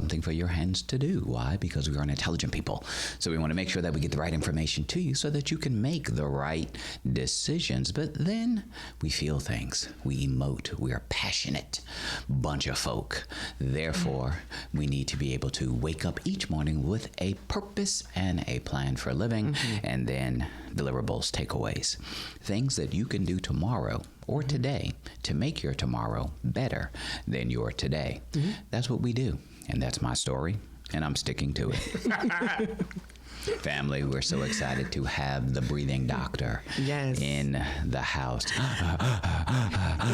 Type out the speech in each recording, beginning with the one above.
something for your hands to do. Why? Because we are an intelligent people. So we want to make sure that we get the right information to you so that you can make the right decisions. But then we feel things. We emote. We are passionate bunch of folk. Therefore, we need to be able to wake up each morning with a purpose and a plan for living, and then deliverables, takeaways, things that you can do tomorrow or today to make your tomorrow better than your today. That's what we do, and that's my story, and I'm sticking to it. Family, we're so excited to have the breathing doctor in the house.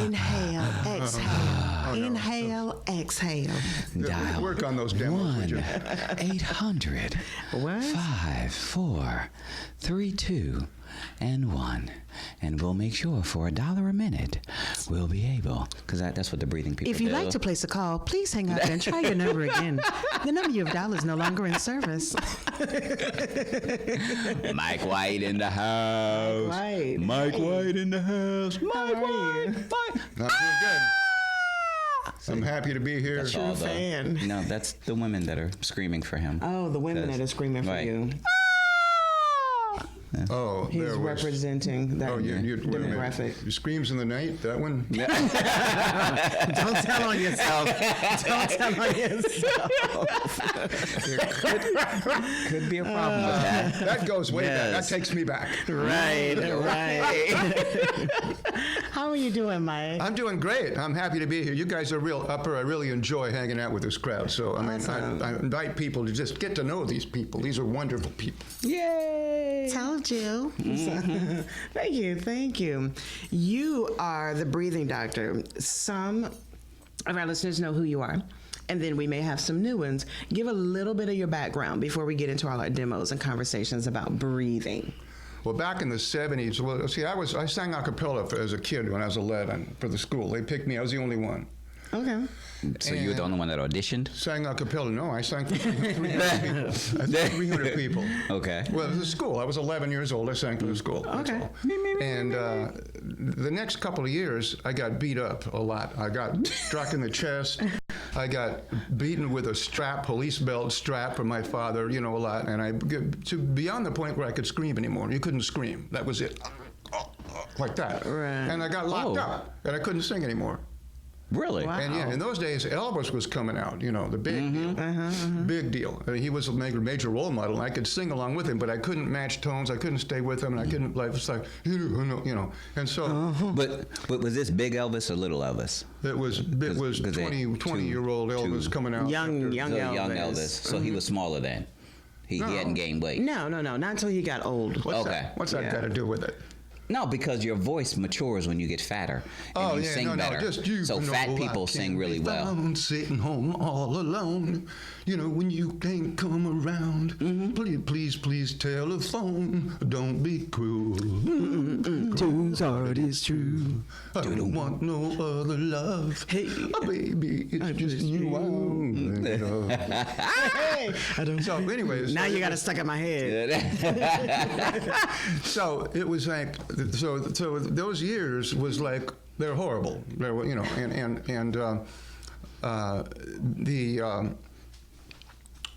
Inhale, exhale. Inhale, exhale. Dial work on those demos. 1-800 What? 5-4-3-2-1, and we'll make sure for $1 a minute we'll be able, because that's what the breathing people If you'd do. like to place a call, please hang up and try your number again. The number you have dialed is no longer in service. Mike White in the house. White. Mike White in the house. Mike White. I'm doing good. I'm happy to be here. That's True all fan. No, that's the women that are screaming for him. Oh, the women that are screaming for Right. you. Oh, He's there was. representing that Wait a minute. demographic. Screams in the Night, that one? Don't tell on yourself. Don't tell on yourself. Could be a problem with that. That goes way back. Yes. That takes me back. Right. How are you doing, Mike? I'm doing great. I'm happy to be here. You guys are real upper. I really enjoy hanging out with this crowd. So, I mean, Awesome. I invite people to just get to know these people. These are wonderful people. Yay! Told you. Thank you. Thank you. You are the breathing doctor. Some of our listeners know who you are, and then we may have some new ones. Give a little bit of your background before we get into all our demos and conversations about breathing. Well, back in the 70s, well, see, I sang a cappella as a kid when I was 11 for the school. They picked me. I was the only one. Okay. So you were the only one that auditioned? Sang a cappella. No, I sang for 300 people. 300 people. Okay. Well, it was a school. I was 11 years old. I sang for the school. That's Okay. all. And the next couple of years, I got beat up a lot. I got struck in the chest. I got beaten with a strap, police belt strap from my father, a lot. And I to beyond the point where I could scream anymore. You couldn't scream. That was it. Like that. Right. And I got locked up, and I couldn't sing anymore. Really? Wow. And in those days, Elvis was coming out, the big deal. Big deal. I mean, he was a major role model, and I could sing along with him, but I couldn't match tones. I couldn't stay with him, and I couldn't, it's like, And so But was this big Elvis or little Elvis? it was 20-year-old Elvis coming out. Young So young Elvis. Elvis. So he was smaller then. He hadn't gained weight. No, not until he got old. What's Okay. that? What's that got to do with it? No, because your voice matures when you get fatter and you sing better. Just you so know fat I people can't sing really be well. found sitting home all alone. When you can't come around. Please telephone. Don't be cruel. Tune's heart is true. I don't want no other love. Hey. Baby, it's just you. I don't. So, anyways. Now you got it stuck in my head. So it was like, so those years was like, they're horrible. They're,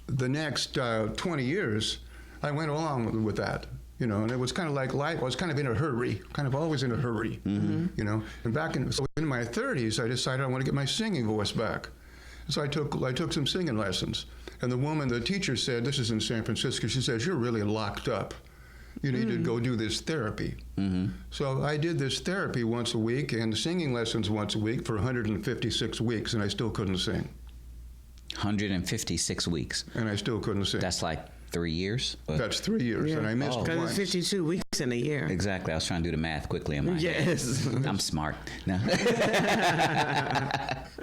the next 20 years, I went along with that. And it was kind of like life. I was kind of in a hurry, always in a hurry. And back in my 30s, I decided I want to get my singing voice back. So I took some singing lessons. And the teacher said, this is in San Francisco, she says, you're really locked up. You need to go do this therapy. So I did this therapy once a week and singing lessons once a week for 156 weeks, and I still couldn't sing. 156 weeks. And I still couldn't sing. That's like 3 years? That's 3 years, and I missed Because once. it's 52 weeks in a year. Exactly. I was trying to do the math quickly in my head. Yes. I'm smart. No.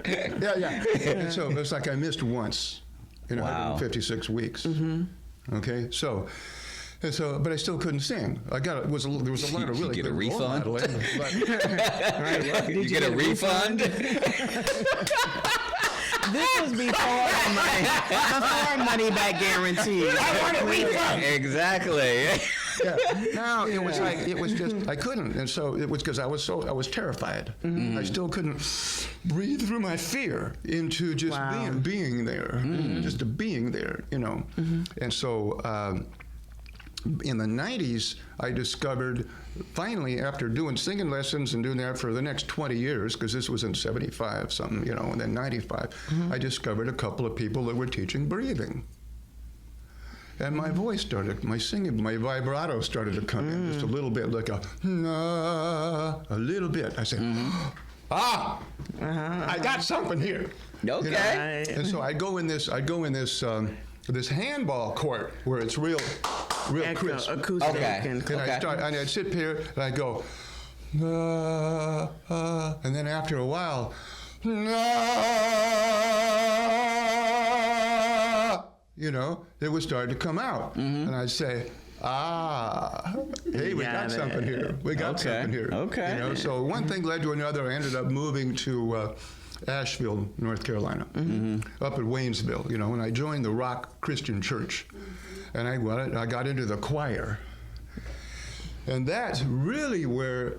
Yeah. And so it's like I missed once in 156 weeks. Okay, so, but I still couldn't sing. There was a lot of really You get a good role refund? modeling, but- You get a refund? This was before money back guarantee. I want a refund. Exactly. Yeah. Now it was like it was just I couldn't, and so it was because I was terrified. Mm-hmm. I still couldn't breathe through my fear into just being there, just a being there, you know. And so in the 90s, I discovered finally after doing singing lessons and doing that for the next 20 years, because this was in 75 something, you know, and then 95, I discovered a couple of people that were teaching breathing. And my voice started, my singing, my vibrato started to come in just a little bit, like a little bit. I said, I got something here. Okay. You know? And so I go in this this handball court where it's real crisp. Acoustic. Okay. And I'd sit here and I'd go, and then after a while, you know, it would start to come out. And I'd say, hey, we got something here. We got something here. Okay. You know, so one thing led to another. I ended up moving to Asheville, North Carolina, up at Waynesville, you know, and I joined the Rock Christian Church. And I got into the choir. And that's really where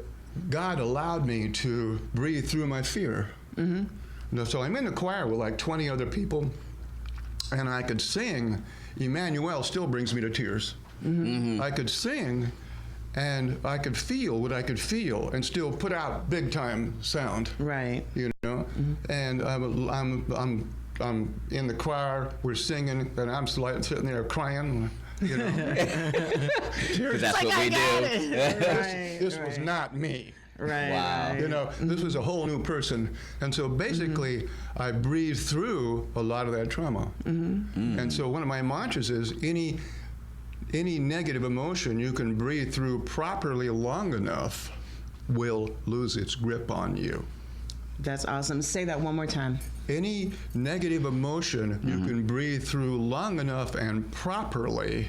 God allowed me to breathe through my fear. So I'm in the choir with like 20 other people, and I could sing. Emmanuel still brings me to tears. I could sing, and I could feel what I could feel, and still put out big time sound. Right. You know, and I'm in the choir. We're singing, and I'm sitting there crying. You know, Because that's what we do. this was not me. Right. Wow. Right. You know, this was a whole new person. And so basically, I breathed through a lot of that trauma. And so one of my mantras is any negative emotion you can breathe through properly long enough will lose its grip on you. That's awesome. Say that one more time. Any negative emotion you can breathe through long enough and properly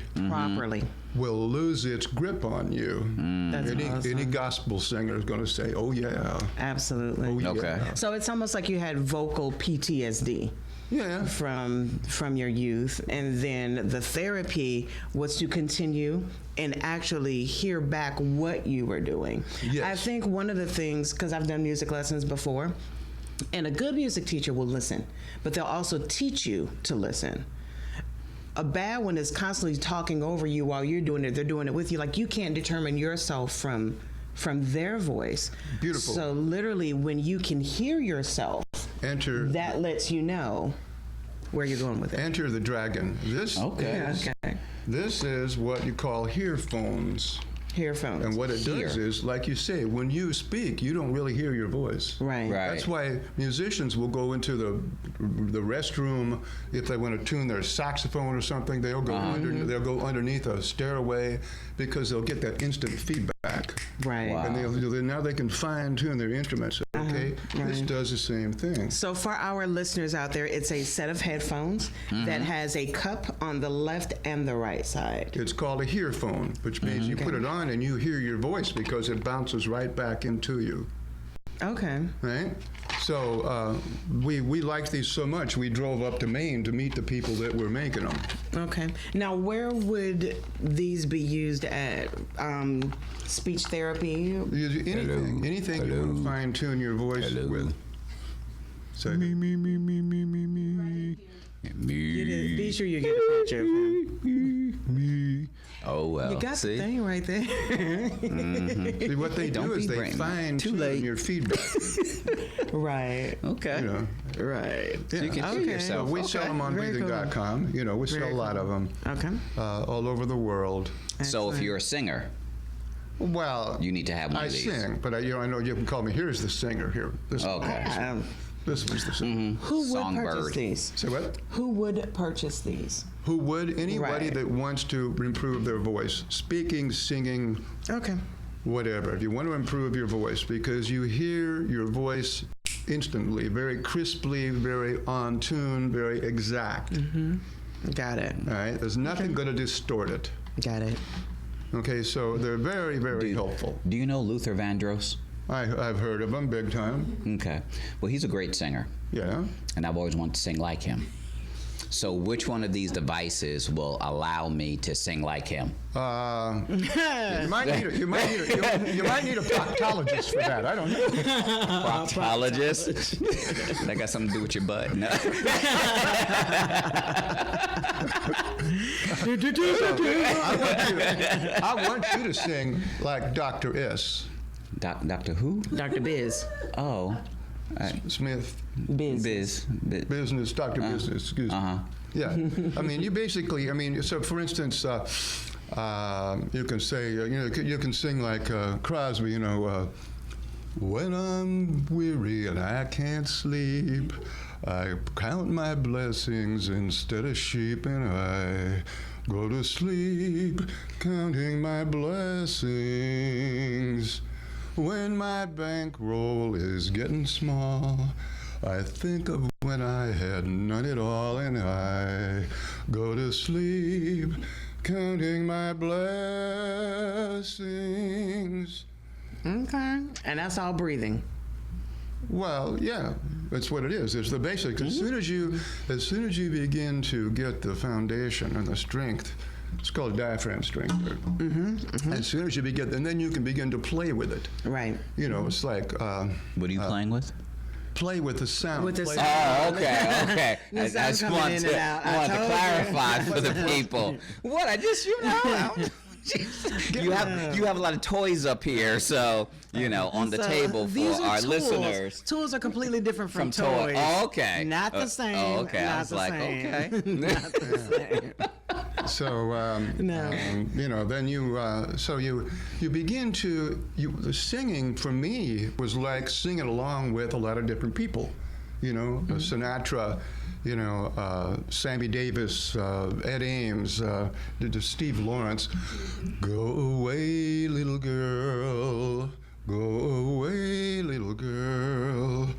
will lose its grip on you. That's awesome. Any gospel singer is going to say, "Oh yeah, Absolutely. oh yeah." Okay. So it's almost like you had vocal PTSD. Yeah. From your youth, and then the therapy was to continue and actually hear back what you were doing. Yes. I think one of the things, because I've done music lessons before, and a good music teacher will listen, but they'll also teach you to listen. A bad one is constantly talking over you while you're doing it. They're doing it with you. Like, you can't determine yourself from their voice. Beautiful. So literally, when you can hear yourself, that lets you know where you're going with it. Enter the dragon. This is what you call hearphones. Hearphones. And what it does is, like you say, when you speak, you don't really hear your voice. Right. That's why musicians will go into the restroom if they want to tune their saxophone or something. They'll go they'll go underneath a stairway because they'll get that instant feedback. Right. Wow. And now they can fine tune their instruments. Okay. This does the same thing. So for our listeners out there, it's a set of headphones that has a cup on the left and the right side. It's called a hearphone, which means you put it on and you hear your voice because it bounces right back into you. Okay. Right? So we liked these so much, we drove up to Maine to meet the people that were making them. Okay. Now, where would these be used at? Speech therapy? Anything you want to fine tune your voice with. So, me. Be sure you get a picture of him. Me. Oh, well. You got see? the thing right there. See, what they do is they fine tune your feedback. Right. Okay. You know. Right. So you can hear yourself. So we sell them on Very cool. Breathing.com. You know, we sell a lot of them Okay. all over the world. So if you're a singer, Well, you need to have one I of these. sing, but I know you can call me. Here's the singer. Here. Okay. This was the singer. Who would Songbird. purchase these? Say what? Who would purchase these? Who would? Anybody Right. that wants to improve their voice, speaking, singing, Okay. whatever. If you want to improve your voice, because you hear your voice instantly, very crisply, very on tune, very exact. Got it. All right. There's nothing going to distort it. Got it. Okay. So they're very, very helpful. Do you know Luther Vandross? I've heard of him big time. Okay. Well, he's a great singer, Yeah. and I've always wanted to sing like him. So which one of these devices will allow me to sing like him? You might need a proctologist for that. I don't know. Proctologist? That got something to do with your butt? No. I want you to sing like Dr. S. Doctor who? Dr. Biz. Oh. Smith. Biz. Business, Dr. Business, excuse me. Yeah. I mean, you basically, so for instance, you can say, you can sing like Crosby, when I'm weary and I can't sleep, I count my blessings instead of sheep, and I go to sleep counting my blessings. When my bankroll is getting small, I think of when I had none at all, and I go to sleep counting my blessings. Okay. And that's all breathing. Well, yeah, that's what it is. It's the basics. As soon as you begin to get the foundation and the strength, it's called diaphragm strength. As soon as you begin, and then you can begin to play with it. Right. It's like What are you playing with? play with the sound. With the play sound. Oh, okay. The I sound just coming want in to and out. I told you. clarify for the people. What? You have a lot of toys up here, so on the So, table these for are our tools. listeners. Tools are completely different from From toys. Oh, okay. Not the same. okay. Not I was the like, same. okay. Not the same. So then you begin to the singing for me was like singing along with a lot of different people, Sinatra, Sammy Davis, Ed Ames, Steve Lawrence. Go away, little girl. Go away, little girl.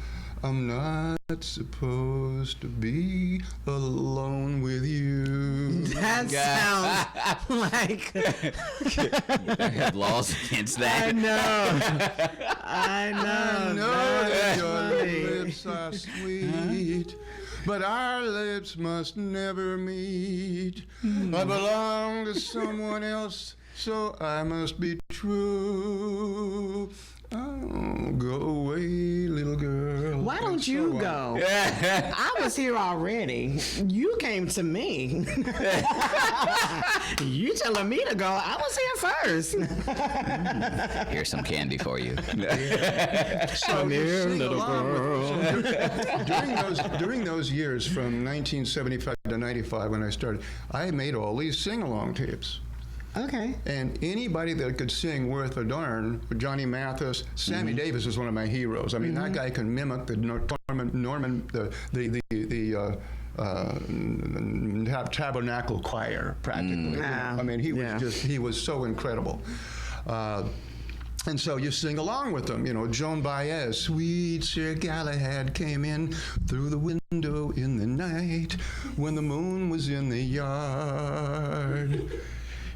I'm not supposed to be alone with you. That sounds like I have laws against that. I know. I know that your lips are sweet, but our lips must never meet. I belong to someone else, so I must be true. Oh, go away, little girl. Why don't you go? I was here already. You came to me. You telling me to go? I was here first. Here's some candy for you. Come here, little girl. During those years, from 1975 to 95, when I started, I made all these sing-along tapes. Okay. And anybody that could sing worth a darn, Johnny Mathis, Sammy Davis is one of my heroes. I mean, that guy can mimic the Tabernacle Choir practically. Wow. I mean, he was so incredible. And so you sing along with them, Joan Baez, sweet Sir Galahad came in through the window in the night when the moon was in the yard.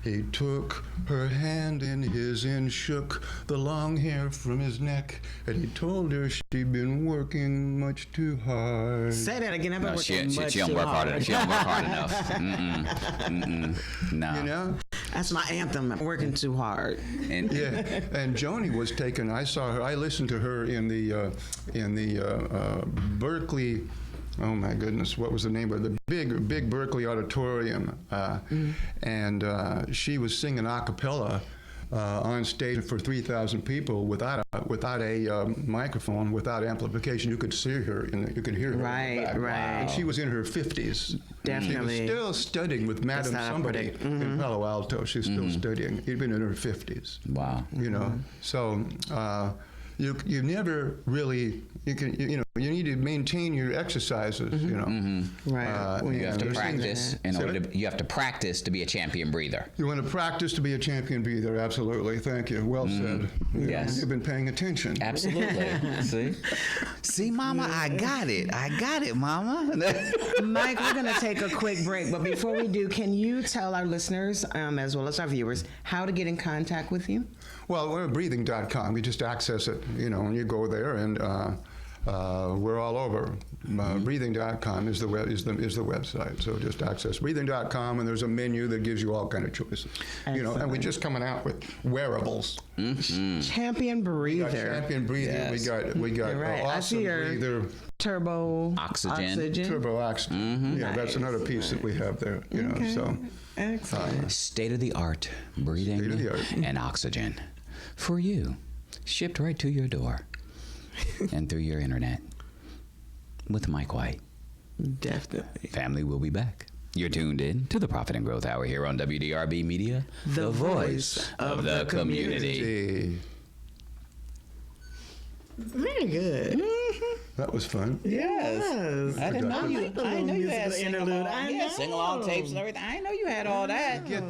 He took her hand in his and shook the long hair from his neck, and he told her she'd been working much too hard. Say that again. I've been working much she don't too work hard hard. enough. She don't work hard enough. No. That's my anthem. I'm working too hard. And And Joni was taken. I saw her. I listened to her in the Berkeley. Oh my goodness, what was the name of the big Berkeley auditorium? And she was singing a cappella on stage for 3,000 people without a microphone, without amplification. You could see her, you could hear her. Right. And she was in her 50s. Definitely. She was still studying with Madam Somebody in Palo Alto. She's still studying, even in her 50s. wow. So you never really you need to maintain your exercises. Right. You have to practice you have to practice to be a champion breather. You want to practice to be a champion breather. Absolutely. Thank you. Well said. Yes. You've been paying attention. Absolutely. See, Mama, I got it, Mama. Mike, we're going to take a quick break, but before we do, can you tell our listeners, as well as our viewers, how to get in contact with you? Well, we're at breathing.com. You just access it, and you go there, and we're all over. Breathing.com is the website. So just access breathing.com, and there's a menu that gives you all kind of choices. And we're just coming out with wearables. Champion breather. We got Champion breather. Yes. We got Right. I awesome see your breather. Turbo Oxygen. Turbo oxygen. Yeah, that's Nice. another piece that we have there. Okay. So Excellent. State of the art breathing State-of-the-art. and oxygen for you, shipped right to your door and through your internet with Mike White. Definitely. Family will be back. You're tuned in to the Profit and Growth Hour here on WDRB Media, The voice of the community. Very good. that was fun. Yes. I didn't know I you. like the I didn't know little you had musical interlude. I know. sing along tapes and everything. I didn't know you had all that. Get